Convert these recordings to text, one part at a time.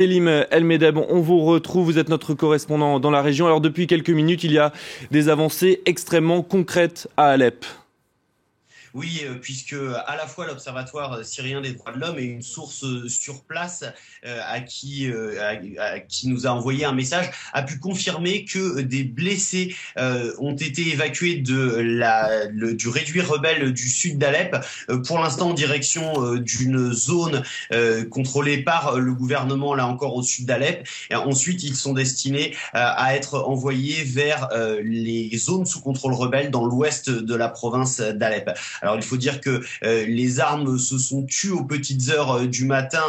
Selim El Medeb, on vous retrouve, vous êtes notre correspondant dans la région. Alors depuis quelques minutes, il y a des avancées extrêmement concrètes à Alep. Oui, puisque à la fois l'Observatoire syrien des droits de l'homme et une source sur place à qui nous a envoyé un message a pu confirmer que des blessés ont été évacués du réduit rebelle du sud d'Alep, pour l'instant en direction d'une zone contrôlée par le gouvernement, là encore au sud d'Alep. Et ensuite, ils sont destinés à être envoyés vers les zones sous contrôle rebelle dans l'ouest de la province d'Alep. Alors il faut dire que les armes se sont tues aux petites heures du matin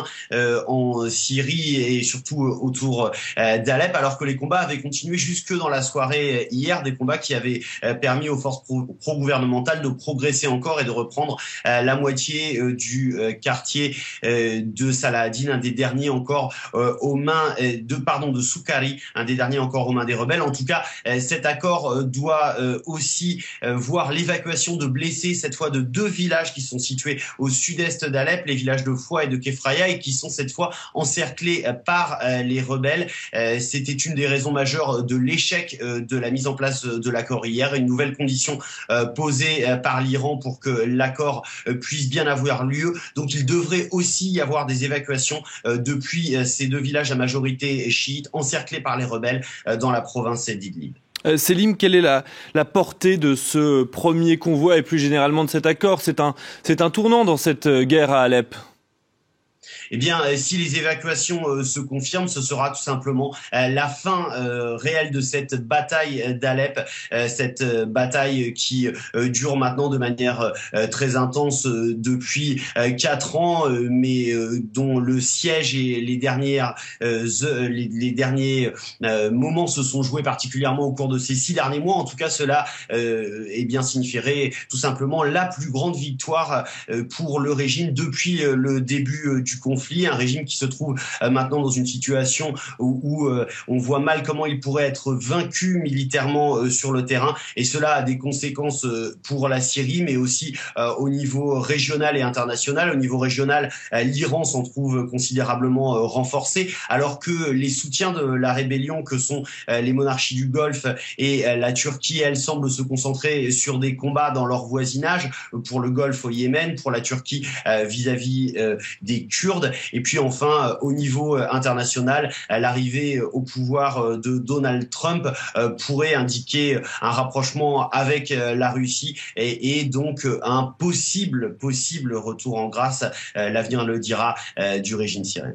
en Syrie et surtout autour d'Alep, alors que les combats avaient continué jusque dans la soirée hier, des combats qui avaient permis aux forces pro-gouvernementales de progresser encore et de reprendre la moitié du quartier de Saladin, un des derniers encore aux mains de Soukari, un des derniers encore aux mains des rebelles. En tout cas, cet accord doit aussi voir l'évacuation de blessés, cette fois de deux villages qui sont situés au sud-est d'Alep, les villages de Foua et de Kefraya, et qui sont cette fois encerclés par les rebelles. C'était une des raisons majeures de l'échec de la mise en place de l'accord hier, une nouvelle condition posée par l'Iran pour que l'accord puisse bien avoir lieu. Donc il devrait aussi y avoir des évacuations depuis ces deux villages à majorité chiite encerclés par les rebelles dans la province d'Idlib. Selim, quelle est la portée de ce premier convoi et plus généralement de cet accord? C'est un tournant dans cette guerre à Alep. Eh bien, si les évacuations se confirment, ce sera tout simplement la fin réelle de cette bataille d'Alep, cette bataille qui dure maintenant de manière très intense depuis 4 ans, mais dont le siège et les derniers moments se sont joués particulièrement au cours de ces 6 derniers mois. En tout cas, cela eh bien signifierait tout simplement la plus grande victoire pour le régime depuis le début du conflit. Un régime qui se trouve maintenant dans une situation où on voit mal comment il pourrait être vaincu militairement sur le terrain, et cela a des conséquences pour la Syrie, mais aussi au niveau régional et international. Au niveau régional, l'Iran s'en trouve considérablement renforcé, alors que les soutiens de la rébellion que sont les monarchies du Golfe et la Turquie, elles semblent se concentrer sur des combats dans leur voisinage, pour le Golfe au Yémen, pour la Turquie vis-à-vis des Kurdes. Et puis enfin, au niveau international, l'arrivée au pouvoir de Donald Trump pourrait indiquer un rapprochement avec la Russie et donc un possible retour en grâce, l'avenir le dira, du régime syrien.